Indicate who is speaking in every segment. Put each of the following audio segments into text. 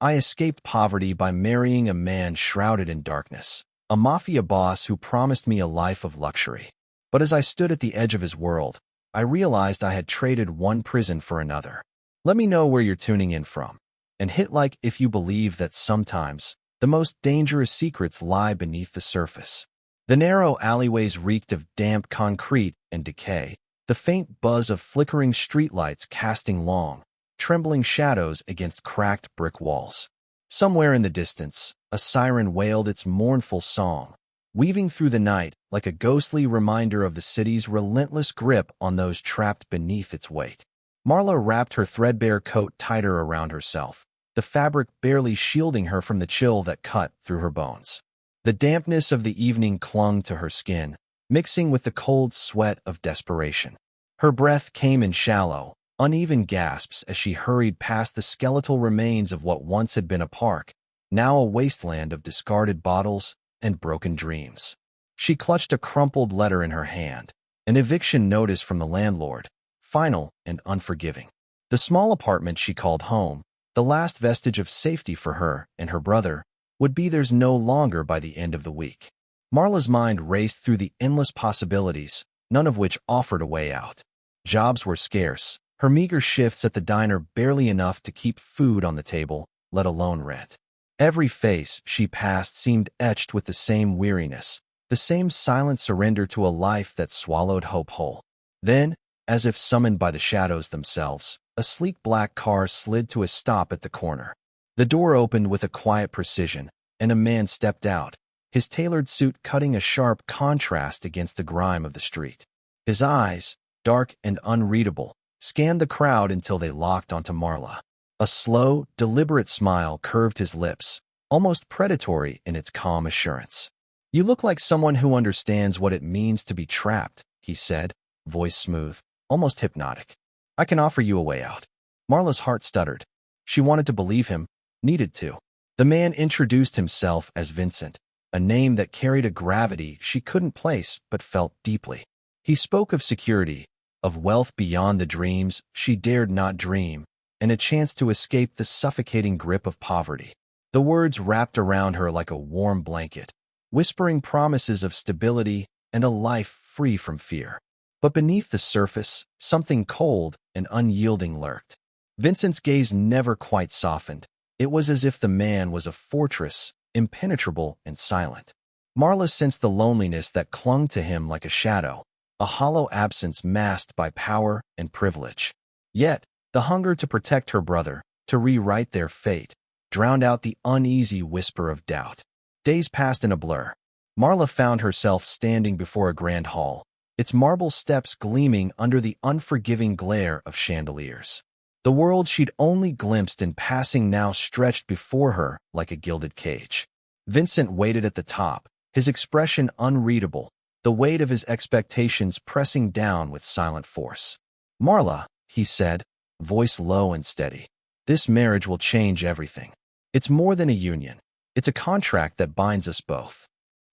Speaker 1: I escaped poverty by marrying a man shrouded in darkness, a mafia boss who promised me a life of luxury. But as I stood at the edge of his world, I realized I had traded one prison for another. Let me know where you're tuning in from, and hit like if you believe that sometimes the most dangerous secrets lie beneath the surface. The narrow alleyways reeked of damp concrete and decay, the faint buzz of flickering streetlights casting long, trembling shadows against cracked brick walls. Somewhere in the distance, a siren wailed its mournful song, weaving through the night like a ghostly reminder of the city's relentless grip on those trapped beneath its weight. Marla wrapped her threadbare coat tighter around herself, the fabric barely shielding her from the chill that cut through her bones. The dampness of the evening clung to her skin, mixing with the cold sweat of desperation. Her breath came in shallow, uneven gasps as she hurried past the skeletal remains of what once had been a park, now a wasteland of discarded bottles and broken dreams. She clutched a crumpled letter in her hand, an eviction notice from the landlord, final and unforgiving. The small apartment she called home, the last vestige of safety for her and her brother, would be theirs no longer by the end of the week. Marla's mind raced through the endless possibilities, none of which offered a way out. Jobs were scarce, her meager shifts at the diner barely enough to keep food on the table, let alone rent. Every face she passed seemed etched with the same weariness, the same silent surrender to a life that swallowed hope whole. Then, as if summoned by the shadows themselves, a sleek black car slid to a stop at the corner. The door opened with a quiet precision, and a man stepped out, his tailored suit cutting a sharp contrast against the grime of the street. His eyes, dark and unreadable, scanned the crowd until they locked onto Marla. A slow, deliberate smile curved his lips, almost predatory in its calm assurance. "You look like someone who understands what it means to be trapped," he said, voice smooth, almost hypnotic. "I can offer you a way out." Marla's heart stuttered. She wanted to believe him, needed to. The man introduced himself as Vincent, a name that carried a gravity she couldn't place but felt deeply. He spoke of security, of wealth beyond the dreams she dared not dream, and a chance to escape the suffocating grip of poverty. The words wrapped around her like a warm blanket, whispering promises of stability and a life free from fear. But beneath the surface, something cold and unyielding lurked. Vincent's gaze never quite softened. It was as if the man was a fortress, impenetrable and silent. Marla sensed the loneliness that clung to him like a shadow, a hollow absence masked by power and privilege. Yet, the hunger to protect her brother, to rewrite their fate, drowned out the uneasy whisper of doubt. Days passed in a blur. Marla found herself standing before a grand hall, its marble steps gleaming under the unforgiving glare of chandeliers. The world she'd only glimpsed in passing now stretched before her like a gilded cage. Vincent waited at the top, his expression unreadable, the weight of his expectations pressing down with silent force. "Marla," he said, voice low and steady, "this marriage will change everything. It's more than a union. It's a contract that binds us both."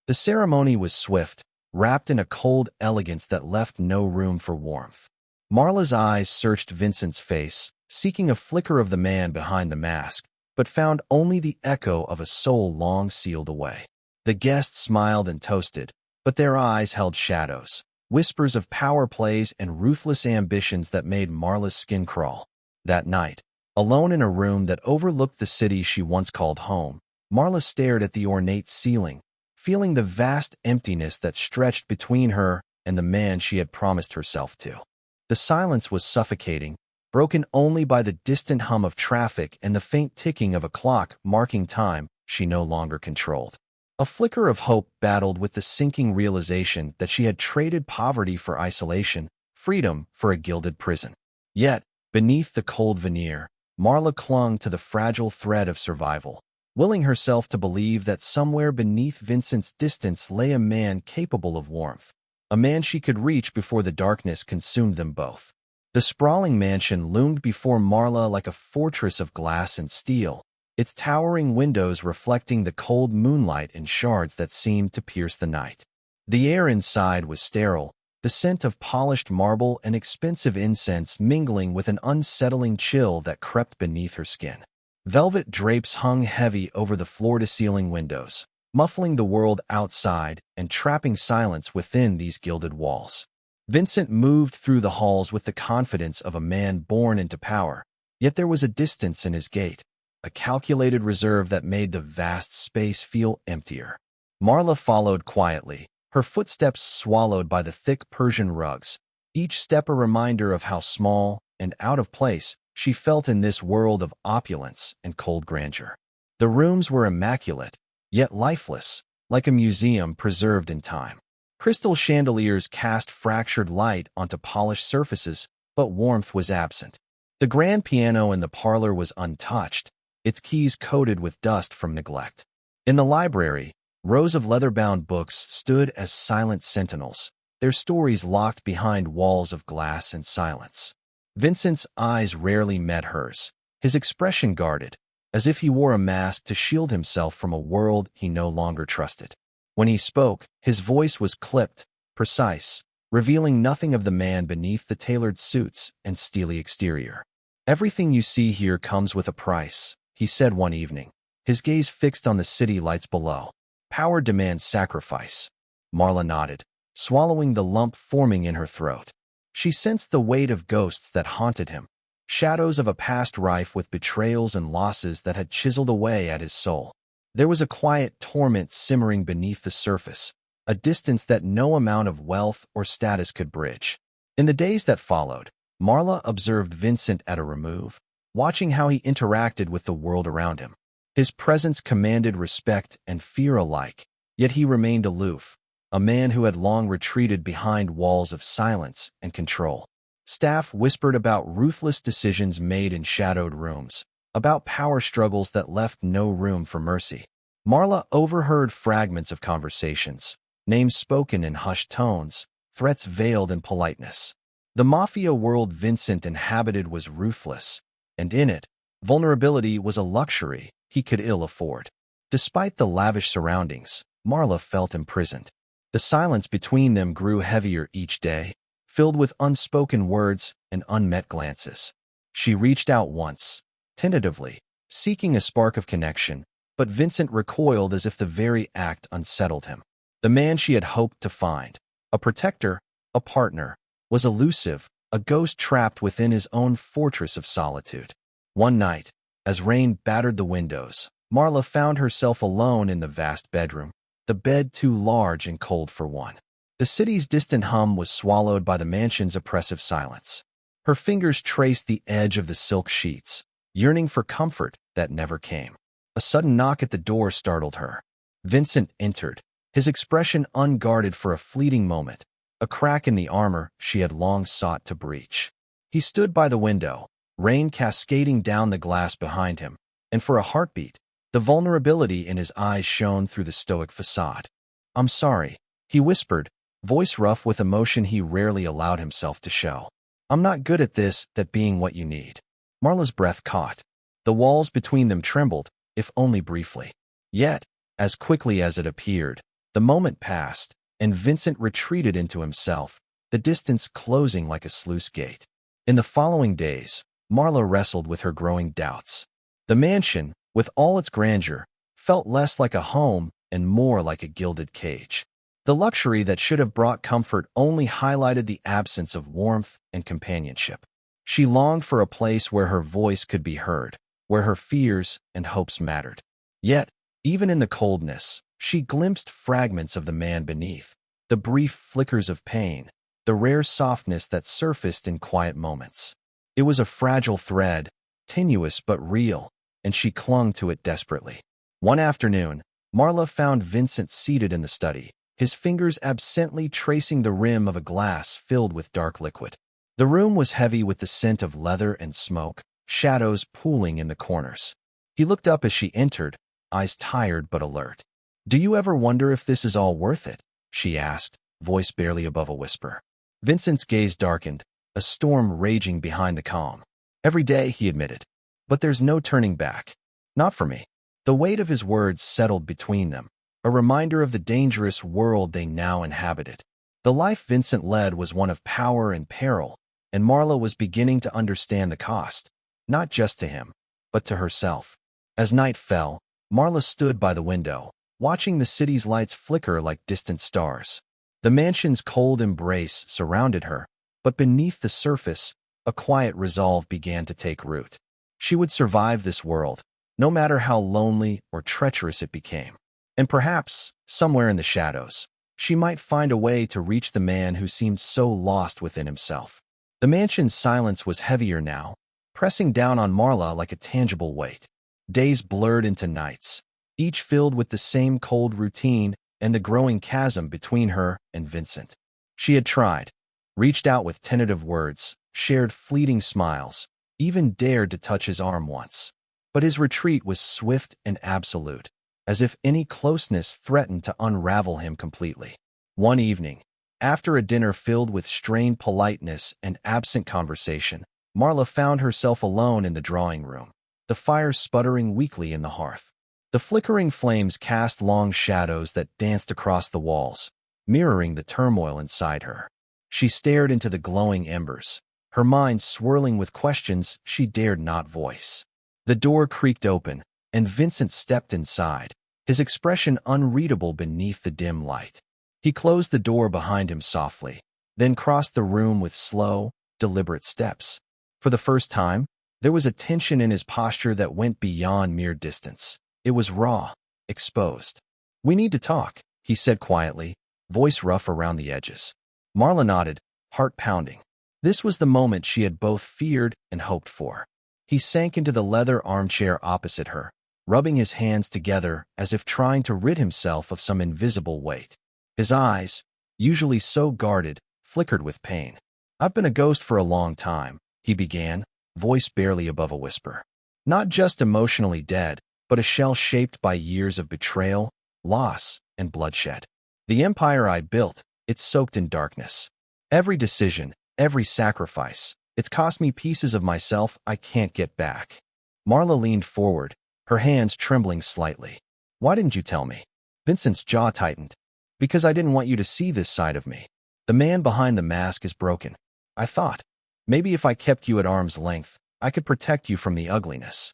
Speaker 1: The ceremony was swift, wrapped in a cold elegance that left no room for warmth. Marla's eyes searched Vincent's face, seeking a flicker of the man behind the mask, but found only the echo of a soul long sealed away. The guests smiled and toasted, but their eyes held shadows, whispers of power plays and ruthless ambitions that made Marla's skin crawl. That night, alone in a room that overlooked the city she once called home, Marla stared at the ornate ceiling, feeling the vast emptiness that stretched between her and the man she had promised herself to. The silence was suffocating, broken only by the distant hum of traffic and the faint ticking of a clock marking time she no longer controlled. A flicker of hope battled with the sinking realization that she had traded poverty for isolation, freedom for a gilded prison. Yet, beneath the cold veneer, Marla clung to the fragile thread of survival, willing herself to believe that somewhere beneath Vincent's distance lay a man capable of warmth, a man she could reach before the darkness consumed them both. The sprawling mansion loomed before Marla like a fortress of glass and steel, its towering windows reflecting the cold moonlight in shards that seemed to pierce the night. The air inside was sterile, the scent of polished marble and expensive incense mingling with an unsettling chill that crept beneath her skin. Velvet drapes hung heavy over the floor-to-ceiling windows, muffling the world outside and trapping silence within these gilded walls. Vincent moved through the halls with the confidence of a man born into power, yet there was a distance in his gait, a calculated reserve that made the vast space feel emptier. Marla followed quietly, her footsteps swallowed by the thick Persian rugs, each step a reminder of how small and out of place she felt in this world of opulence and cold grandeur. The rooms were immaculate, yet lifeless, like a museum preserved in time. Crystal chandeliers cast fractured light onto polished surfaces, but warmth was absent. The grand piano in the parlor was untouched, its keys coated with dust from neglect. In the library, rows of leather-bound books stood as silent sentinels, their stories locked behind walls of glass and silence. Vincent's eyes rarely met hers, his expression guarded, as if he wore a mask to shield himself from a world he no longer trusted. When he spoke, his voice was clipped, precise, revealing nothing of the man beneath the tailored suits and steely exterior. "Everything you see here comes with a price," he said one evening, his gaze fixed on the city lights below. "Power demands sacrifice." Marla nodded, swallowing the lump forming in her throat. She sensed the weight of ghosts that haunted him, shadows of a past rife with betrayals and losses that had chiseled away at his soul. There was a quiet torment simmering beneath the surface, a distance that no amount of wealth or status could bridge. In the days that followed, Marla observed Vincent at a remove, watching how he interacted with the world around him. His presence commanded respect and fear alike, yet he remained aloof, a man who had long retreated behind walls of silence and control. Staff whispered about ruthless decisions made in shadowed rooms, about power struggles that left no room for mercy. Marla overheard fragments of conversations, names spoken in hushed tones, threats veiled in politeness. The Mafia world Vincent inhabited was ruthless, and in it, vulnerability was a luxury he could ill afford. Despite the lavish surroundings, Marla felt imprisoned. The silence between them grew heavier each day, filled with unspoken words and unmet glances. She reached out once, tentatively, seeking a spark of connection, but Vincent recoiled as if the very act unsettled him. The man she had hoped to find, a protector, a partner, was elusive, a ghost trapped within his own fortress of solitude. One night, as rain battered the windows, Marla found herself alone in the vast bedroom, the bed too large and cold for one. The city's distant hum was swallowed by the mansion's oppressive silence. Her fingers traced the edge of the silk sheets, yearning for comfort that never came. A sudden knock at the door startled her. Vincent entered, his expression unguarded for a fleeting moment, a crack in the armor she had long sought to breach. He stood by the window, rain cascading down the glass behind him, and for a heartbeat, the vulnerability in his eyes shone through the stoic facade. "I'm sorry," he whispered, voice rough with emotion he rarely allowed himself to show. "I'm not good at this, that being what you need." Marla's breath caught. The walls between them trembled, if only briefly. Yet, as quickly as it appeared, the moment passed, and Vincent retreated into himself, the distance closing like a sluice gate. In the following days, Marla wrestled with her growing doubts. The mansion, with all its grandeur, felt less like a home and more like a gilded cage. The luxury that should have brought comfort only highlighted the absence of warmth and companionship. She longed for a place where her voice could be heard, where her fears and hopes mattered. Yet, even in the coldness, she glimpsed fragments of the man beneath, the brief flickers of pain, the rare softness that surfaced in quiet moments. It was a fragile thread, tenuous but real, and she clung to it desperately. One afternoon, Marla found Vincent seated in the study, his fingers absently tracing the rim of a glass filled with dark liquid. The room was heavy with the scent of leather and smoke, shadows pooling in the corners. He looked up as she entered, eyes tired but alert. "Do you ever wonder if this is all worth it?" she asked, voice barely above a whisper. Vincent's gaze darkened, a storm raging behind the calm. "Every day," he admitted. "But there's no turning back. Not for me." The weight of his words settled between them, a reminder of the dangerous world they now inhabited. The life Vincent led was one of power and peril, and Marla was beginning to understand the cost, not just to him, but to herself. As night fell, Marla stood by the window, watching the city's lights flicker like distant stars. The mansion's cold embrace surrounded her, but beneath the surface, a quiet resolve began to take root. She would survive this world, no matter how lonely or treacherous it became. And perhaps, somewhere in the shadows, she might find a way to reach the man who seemed so lost within himself. The mansion's silence was heavier now, pressing down on Marla like a tangible weight. Days blurred into nights, each filled with the same cold routine and the growing chasm between her and Vincent. She had tried, reached out with tentative words, shared fleeting smiles, even dared to touch his arm once. But his retreat was swift and absolute, as if any closeness threatened to unravel him completely. One evening, after a dinner filled with strained politeness and absent conversation, Marla found herself alone in the drawing room, the fire sputtering weakly in the hearth. The flickering flames cast long shadows that danced across the walls, mirroring the turmoil inside her. She stared into the glowing embers, her mind swirling with questions she dared not voice. The door creaked open, and Vincent stepped inside, his expression unreadable beneath the dim light. He closed the door behind him softly, then crossed the room with slow, deliberate steps. For the first time, there was a tension in his posture that went beyond mere distance. It was raw, exposed. "We need to talk," he said quietly, voice rough around the edges. Marla nodded, heart pounding. This was the moment she had both feared and hoped for. He sank into the leather armchair opposite her, rubbing his hands together as if trying to rid himself of some invisible weight. His eyes, usually so guarded, flickered with pain. "I've been a ghost for a long time," he began, voice barely above a whisper. "Not just emotionally dead, but a shell shaped by years of betrayal, loss, and bloodshed. The empire I built, it's soaked in darkness. Every decision, every sacrifice, it's cost me pieces of myself I can't get back." Marla leaned forward, her hands trembling slightly. "Why didn't you tell me?" Vincent's jaw tightened. "Because I didn't want you to see this side of me. The man behind the mask is broken. I thought, maybe if I kept you at arm's length, I could protect you from the ugliness.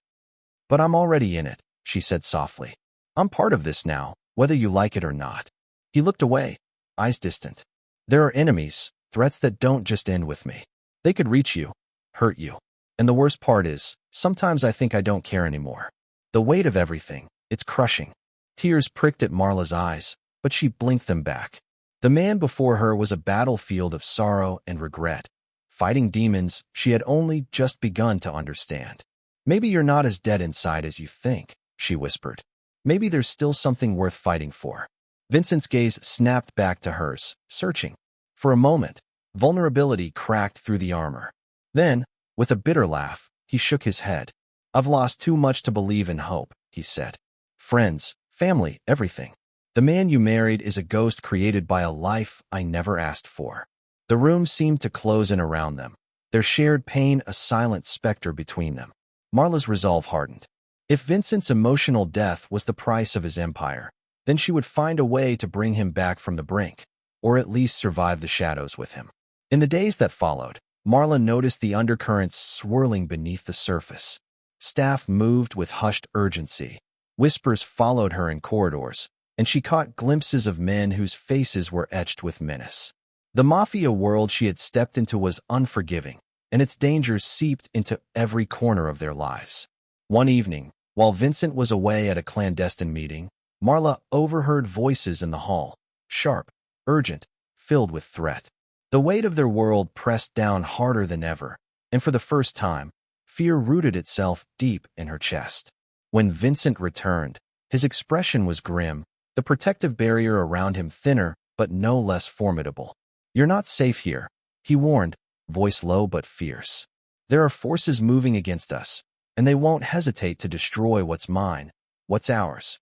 Speaker 1: But I'm already in it," she said softly. "I'm part of this now, whether you like it or not." He looked away, eyes distant. "There are enemies, threats that don't just end with me. They could reach you, hurt you. And the worst part is, sometimes I think I don't care anymore. The weight of everything, it's crushing." Tears pricked at Marla's eyes, but she blinked them back. The man before her was a battlefield of sorrow and regret, fighting demons she had only just begun to understand. "Maybe you're not as dead inside as you think," she whispered. "Maybe there's still something worth fighting for." Vincent's gaze snapped back to hers, searching. For a moment, vulnerability cracked through the armor. Then, with a bitter laugh, he shook his head. "I've lost too much to believe in hope," he said. "Friends, family, everything. The man you married is a ghost created by a life I never asked for." The room seemed to close in around them, their shared pain a silent specter between them. Marla's resolve hardened. If Vincent's emotional death was the price of his empire, then she would find a way to bring him back from the brink, or at least survive the shadows with him. In the days that followed, Marla noticed the undercurrents swirling beneath the surface. Staff moved with hushed urgency. Whispers followed her in corridors, and she caught glimpses of men whose faces were etched with menace. The Mafia world she had stepped into was unforgiving, and its dangers seeped into every corner of their lives. One evening, while Vincent was away at a clandestine meeting, Marla overheard voices in the hall, sharp, urgent, filled with threat. The weight of their world pressed down harder than ever, and for the first time, fear rooted itself deep in her chest. When Vincent returned, his expression was grim, the protective barrier around him thinner but no less formidable. "You're not safe here," he warned, voice low but fierce. "There are forces moving against us, and they won't hesitate to destroy what's mine, what's ours."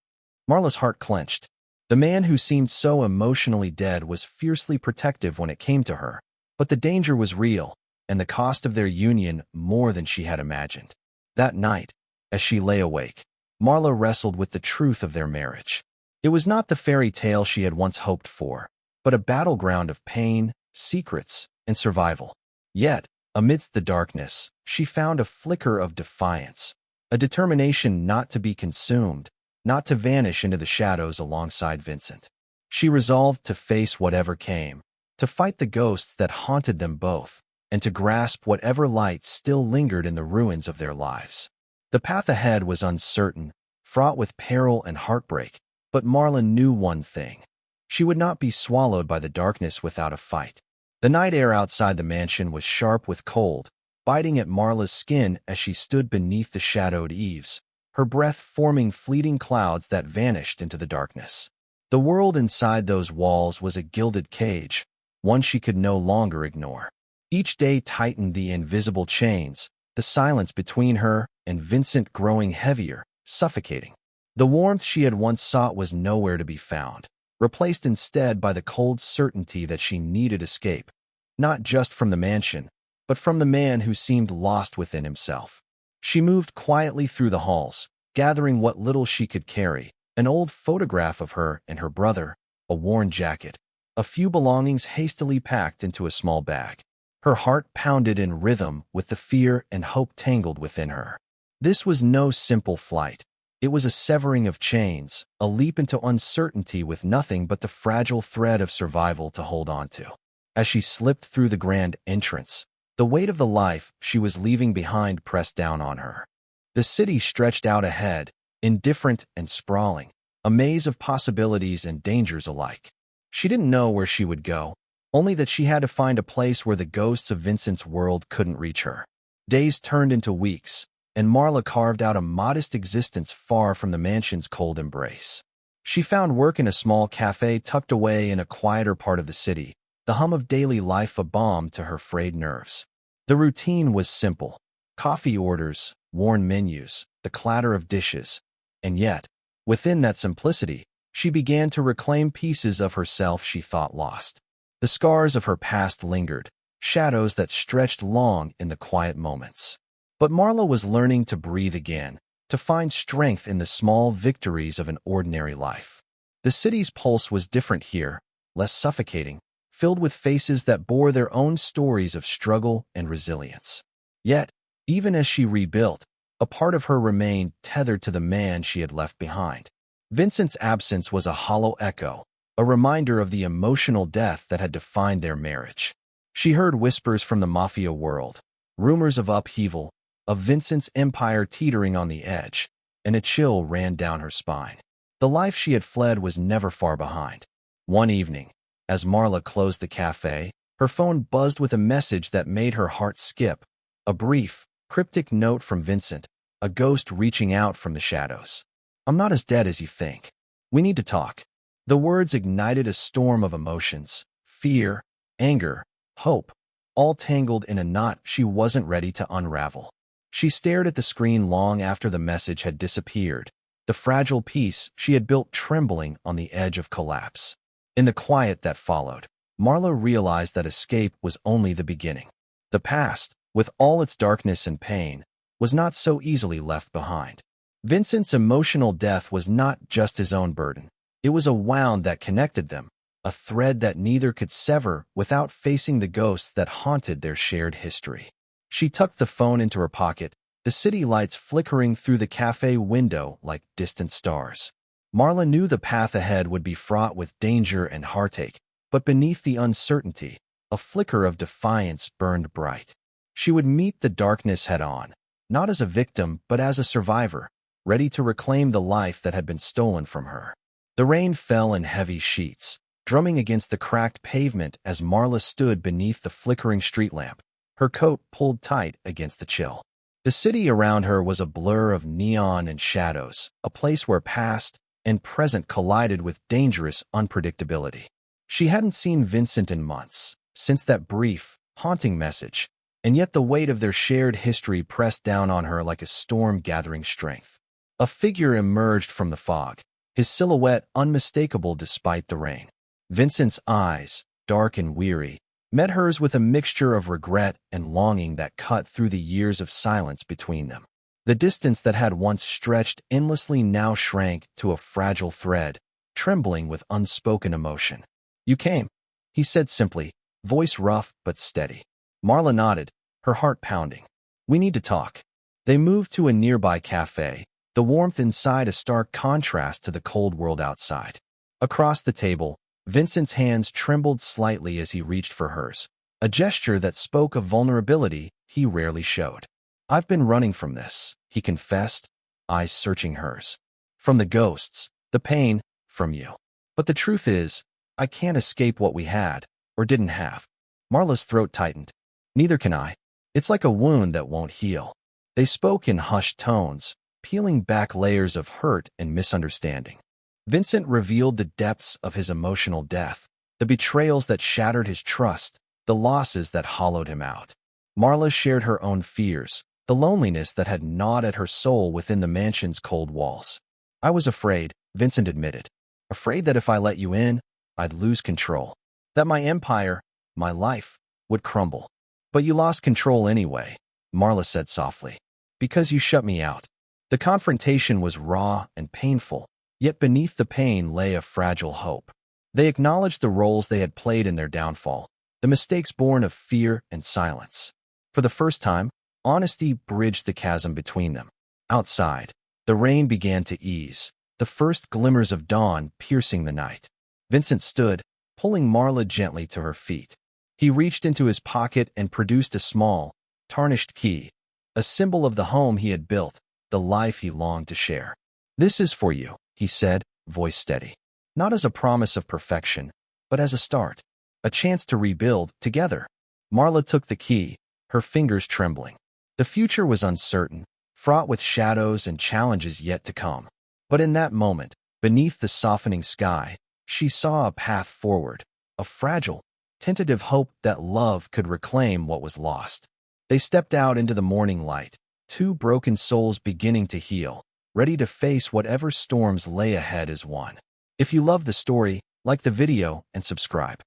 Speaker 1: Marla's heart clenched. The man who seemed so emotionally dead was fiercely protective when it came to her, but the danger was real, and the cost of their union more than she had imagined. That night, as she lay awake, Marla wrestled with the truth of their marriage. It was not the fairy tale she had once hoped for, but a battleground of pain, secrets, and survival. Yet, amidst the darkness, she found a flicker of defiance, a determination not to be consumed, not to vanish into the shadows alongside Vincent. She resolved to face whatever came, to fight the ghosts that haunted them both, and to grasp whatever light still lingered in the ruins of their lives. The path ahead was uncertain, fraught with peril and heartbreak, but Marla knew one thing. She would not be swallowed by the darkness without a fight. The night air outside the mansion was sharp with cold, biting at Marla's skin as she stood beneath the shadowed eaves, her breath forming fleeting clouds that vanished into the darkness. The world inside those walls was a gilded cage, one she could no longer ignore. Each day tightened the invisible chains, the silence between her and Vincent growing heavier, suffocating. The warmth she had once sought was nowhere to be found, replaced instead by the cold certainty that she needed escape, not just from the mansion, but from the man who seemed lost within himself. She moved quietly through the halls, gathering what little she could carry, an old photograph of her and her brother, a worn jacket, a few belongings hastily packed into a small bag. Her heart pounded in rhythm with the fear and hope tangled within her. This was no simple flight. It was a severing of chains, a leap into uncertainty with nothing but the fragile thread of survival to hold on to. As she slipped through the grand entrance, the weight of the life she was leaving behind pressed down on her. The city stretched out ahead, indifferent and sprawling, a maze of possibilities and dangers alike. She didn't know where she would go, only that she had to find a place where the ghosts of Vincent's world couldn't reach her. Days turned into weeks, and Marla carved out a modest existence far from the mansion's cold embrace. She found work in a small cafe tucked away in a quieter part of the city, the hum of daily life a balm to her frayed nerves. The routine was simple: coffee orders, worn menus, the clatter of dishes. And yet, within that simplicity, she began to reclaim pieces of herself she thought lost. The scars of her past lingered, shadows that stretched long in the quiet moments. But Marla was learning to breathe again, to find strength in the small victories of an ordinary life. The city's pulse was different here, less suffocating, filled with faces that bore their own stories of struggle and resilience. Yet, even as she rebuilt, a part of her remained tethered to the man she had left behind. Vincent's absence was a hollow echo, a reminder of the emotional death that had defined their marriage. She heard whispers from the Mafia world, rumors of upheaval, of Vincent's empire teetering on the edge, and a chill ran down her spine. The life she had fled was never far behind. One evening, as Marla closed the cafe, her phone buzzed with a message that made her heart skip. A brief, cryptic note from Vincent, a ghost reaching out from the shadows. "I'm not as dead as you think. We need to talk." The words ignited a storm of emotions: fear, anger, hope, all tangled in a knot she wasn't ready to unravel. She stared at the screen long after the message had disappeared, the fragile piece she had built trembling on the edge of collapse. In the quiet that followed, Marla realized that escape was only the beginning. The past, with all its darkness and pain, was not so easily left behind. Vincent's emotional death was not just his own burden. It was a wound that connected them, a thread that neither could sever without facing the ghosts that haunted their shared history. She tucked the phone into her pocket, the city lights flickering through the cafe window like distant stars. Marla knew the path ahead would be fraught with danger and heartache, but beneath the uncertainty, a flicker of defiance burned bright. She would meet the darkness head-on, not as a victim but as a survivor, ready to reclaim the life that had been stolen from her. The rain fell in heavy sheets, drumming against the cracked pavement as Marla stood beneath the flickering street lamp, her coat pulled tight against the chill. The city around her was a blur of neon and shadows, a place where past and present collided with dangerous unpredictability. She hadn't seen Vincent in months, since that brief, haunting message, and yet the weight of their shared history pressed down on her like a storm gathering strength. A figure emerged from the fog, his silhouette unmistakable despite the rain. Vincent's eyes, dark and weary, met hers with a mixture of regret and longing that cut through the years of silence between them. The distance that had once stretched endlessly now shrank to a fragile thread, trembling with unspoken emotion. "You came," he said simply, voice rough but steady. Marla nodded, her heart pounding. "We need to talk." They moved to a nearby cafe, the warmth inside a stark contrast to the cold world outside. Across the table, Vincent's hands trembled slightly as he reached for hers, a gesture that spoke of vulnerability he rarely showed. "I've been running from this," he confessed, eyes searching hers. "From the ghosts, the pain, from you. But the truth is, I can't escape what we had, or didn't have." Marla's throat tightened. "Neither can I. It's like a wound that won't heal." They spoke in hushed tones, peeling back layers of hurt and misunderstanding. Vincent revealed the depths of his emotional death, the betrayals that shattered his trust, the losses that hollowed him out. Marla shared her own fears, the loneliness that had gnawed at her soul within the mansion's cold walls. "I was afraid," Vincent admitted. "Afraid that if I let you in, I'd lose control. That my empire, my life, would crumble. But you lost control anyway," Marla said softly. "Because you shut me out." The confrontation was raw and painful, yet beneath the pain lay a fragile hope. They acknowledged the roles they had played in their downfall, the mistakes born of fear and silence. For the first time, honesty bridged the chasm between them. Outside, the rain began to ease, the first glimmers of dawn piercing the night. Vincent stood, pulling Marla gently to her feet. He reached into his pocket and produced a small, tarnished key, a symbol of the home he had built, the life he longed to share. "This is for you," he said, voice steady. "Not as a promise of perfection, but as a start, a chance to rebuild together." Marla took the key, her fingers trembling. The future was uncertain, fraught with shadows and challenges yet to come. But in that moment, beneath the softening sky, she saw a path forward, a fragile, tentative hope that love could reclaim what was lost. They stepped out into the morning light, two broken souls beginning to heal, ready to face whatever storms lay ahead as one. If you love the story, like the video and subscribe.